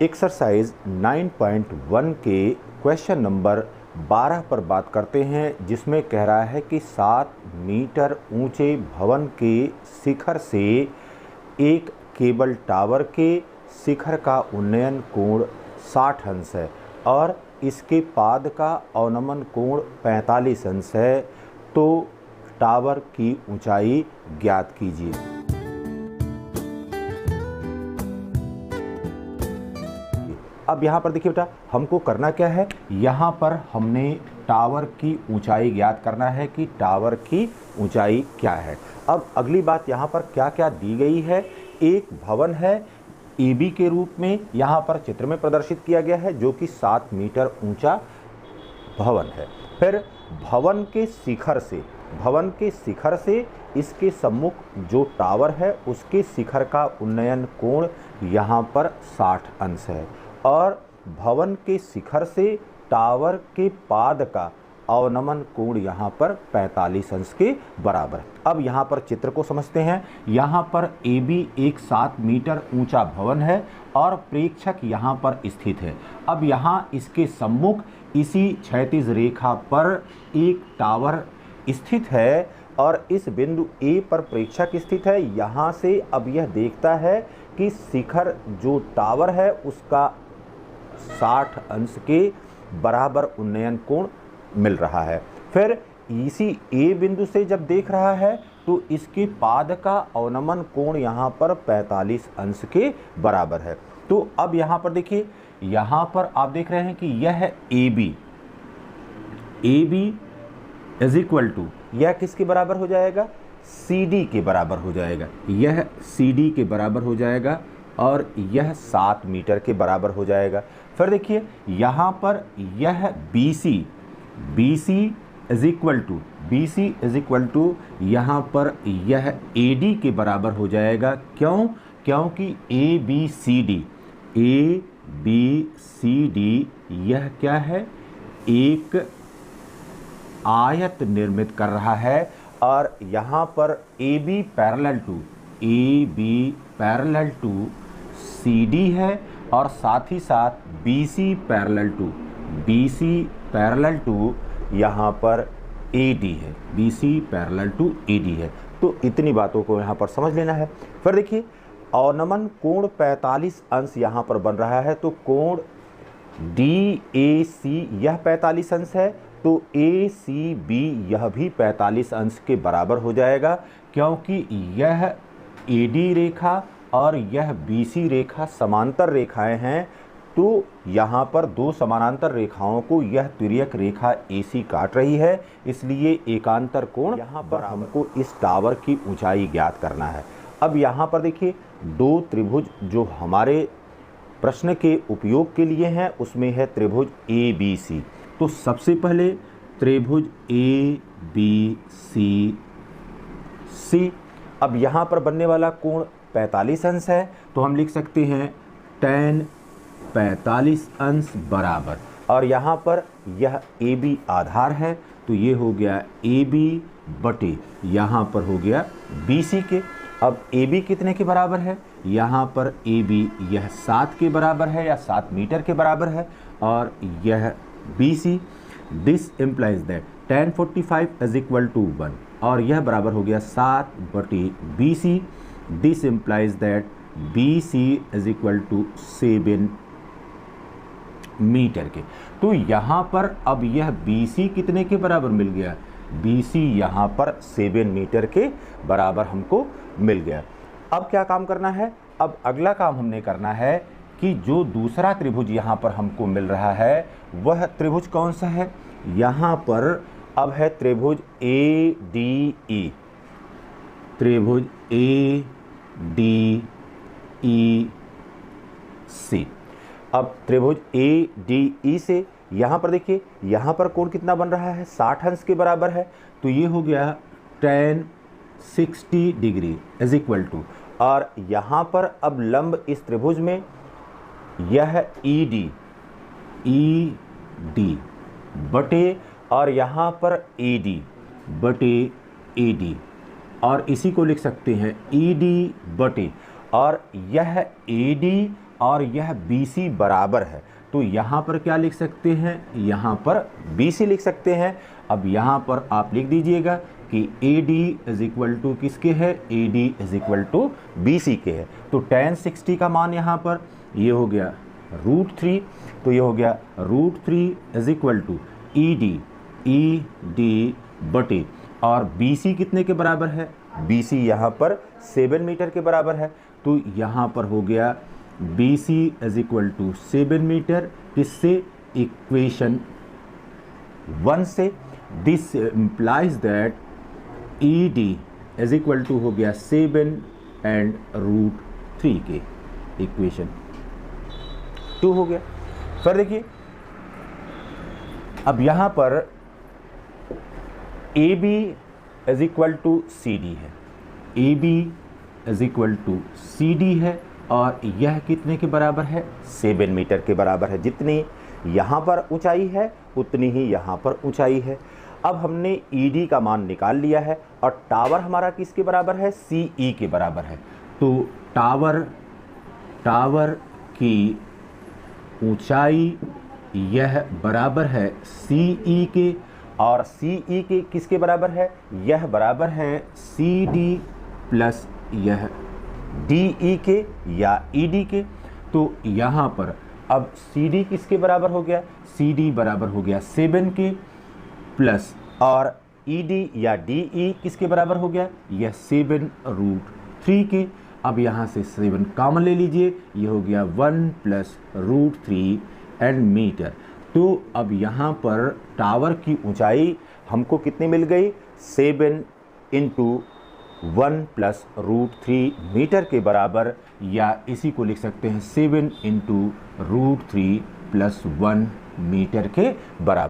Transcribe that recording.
Exercise 9.1 के question number 12 पर बात करते हैं, जिसमें कह रहा है कि 7 मीटर ऊंचे भवन के शिखर से एक केबल टावर के शिखर का उन्नयन कोण 60 अंश है और इसके पाद का अवनमन कोण 45 अंश है, तो टावर की ऊंचाई ज्ञात कीजिए। अब यहाँ पर देखिए बेटा, हमको करना क्या है, यहाँ पर हमने टावर की ऊंचाई ज्ञात करना है कि टावर की ऊंचाई क्या है। अब अगली बात यहाँ पर क्या क्या दी गई है। एक भवन है AB के रूप में यहाँ पर चित्र में प्रदर्शित किया गया है, जो कि 7 मीटर ऊंचा भवन है। फिर भवन के शिखर से इसके सम्मुख जो टावर है उसके शिखर का उन्नयन कोण यहाँ पर 60 अंश है और भवन के शिखर से टावर के पाद का अवनमन कोण यहाँ पर 45 अंश के बराबर है। अब यहाँ पर चित्र को समझते हैं। यहाँ पर AB एक 7 मीटर ऊंचा भवन है और प्रेक्षक यहाँ पर स्थित है। अब यहाँ इसके सम्मुख इसी क्षैतिज रेखा पर एक टावर स्थित है और इस बिंदु A पर प्रेक्षक स्थित है। यहाँ से अब यह देखता है कि शिखर जो टावर है उसका 60 अंश के बराबर उन्नयन कोण मिल रहा है। फिर इसी A बिंदु से जब देख रहा है तो इसके पाद का अवनमन कोण यहाँ पर 45 अंश के बराबर है। तो अब यहाँ पर देखिए, यहाँ पर आप देख रहे हैं कि यह है AB इज इक्वल टू, यह किसके बराबर हो जाएगा, CD के बराबर हो जाएगा। यह CD के बराबर हो जाएगा और यह 7 मीटर के बराबर हो जाएगा। फिर देखिए यहाँ पर यह BC इज इक्वल टू यहाँ पर यह AD के बराबर हो जाएगा। क्यों? क्योंकि ABCD यह क्या है, एक आयत निर्मित कर रहा है और यहाँ पर AB पैरेलल टू CD है और साथ ही साथ BC पैरेलल टू यहाँ पर AD है, BC पैरेलल टू AD है। तो इतनी बातों को यहाँ पर समझ लेना है। फिर देखिए अवनमन कोण 45 अंश यहाँ पर बन रहा है, तो कोण DAC यह 45 अंश है, तो ACB यह भी 45 अंश के बराबर हो जाएगा, क्योंकि यह AD रेखा और यह BC रेखा समांतर रेखाएं हैं। तो यहाँ पर दो समानांतर रेखाओं को यह तिर्यक रेखा AC काट रही है, इसलिए एकांतर कोण यहाँ पर हमको इस टावर की ऊंचाई ज्ञात करना है। अब यहाँ पर देखिए दो त्रिभुज जो हमारे प्रश्न के उपयोग के लिए हैं, उसमें है त्रिभुज ABC। तो सबसे पहले त्रिभुज ABCC। अब यहाँ पर बनने वाला कोण 45 अंश है, तो हम लिख सकते हैं tan 45 अंश बराबर, और यहाँ पर यह AB आधार है, तो ये हो गया AB बटे यहाँ पर हो गया BC के। अब AB कितने के बराबर है, यहाँ पर AB यह 7 के बराबर है या 7 मीटर के बराबर है, और यह BC, this implies that tan 45 is equal to 1, और यह बराबर हो गया 7 बटे BC, this implies that BC is equal to 7 metre के। तो यहाँ पर अब यह BC कितने के बराबर मिल गया, BC यहाँ पर 7 मीटर के बराबर हमको मिल गया। अब क्या काम करना है, अब अगला काम हमने करना है कि जो दूसरा त्रिभुज यहाँ पर हमको मिल रहा है वह त्रिभुज कौन सा है, यहाँ पर अब है त्रिभुज ADE, त्रिभुज ADEC। अब त्रिभुज ADE से यहाँ पर देखिए, यहाँ पर कोण कितना बन रहा है, 60 अंश के बराबर है, तो ये हो गया tan 60 degree is equal to, और यहाँ पर अब लंब इस त्रिभुज में यह ED बटे, और यहाँ पर AD बटे AD, और इसी को लिख सकते हैं ED बटे, और यह AD और यह BC बराबर है, तो यहाँ पर क्या लिख सकते हैं, यहाँ पर BC लिख सकते हैं। अब यहाँ पर आप लिख दीजिएगा कि AD इज इक्वल टू किसके है, AD is equal to BC के है। तो tan 60 का मान यहाँ पर ये हो गया √3, तो ये हो गया √3 इज इक्वल टू ED बटे, और BC कितने के बराबर है, BC यहाँ पर 7 मीटर के बराबर है, तो यहाँ पर हो गया BC is equal to 7 metre, किससे, इक्वेशन 1 से। This implies that ED is equal to हो गया 7 एंड √3 के, इक्वेशन 2 हो गया। फिर देखिए अब यहाँ पर AB is equal to CD है, AB is equal to CD है, और यह कितने के बराबर है, 7 मीटर के बराबर है। जितनी यहाँ पर ऊंचाई है उतनी ही यहाँ पर ऊंचाई है। अब हमने ED का मान निकाल लिया है, और टावर हमारा किसके बराबर है, CE के बराबर है। तो टावर की ऊंचाई यह बराबर है CE के, और CE के किसके बराबर है, यह बराबर है CD प्लस यह DE के या ED के। तो यहाँ पर अब CD किसके बराबर हो गया, CD बराबर हो गया 7 के, प्लस और ED या DE किसके बराबर हो गया, यह 7 √3 के। अब यहाँ से 7 कॉमन ले लीजिए, ये हो गया 1 प्लस √3 एंड मीटर। तो अब यहाँ पर टावर की ऊंचाई हमको कितनी मिल गई, 7 × 1 प्लस √3 मीटर के बराबर, या इसी को लिख सकते हैं 7 × √3 + 1 मीटर के बराबर।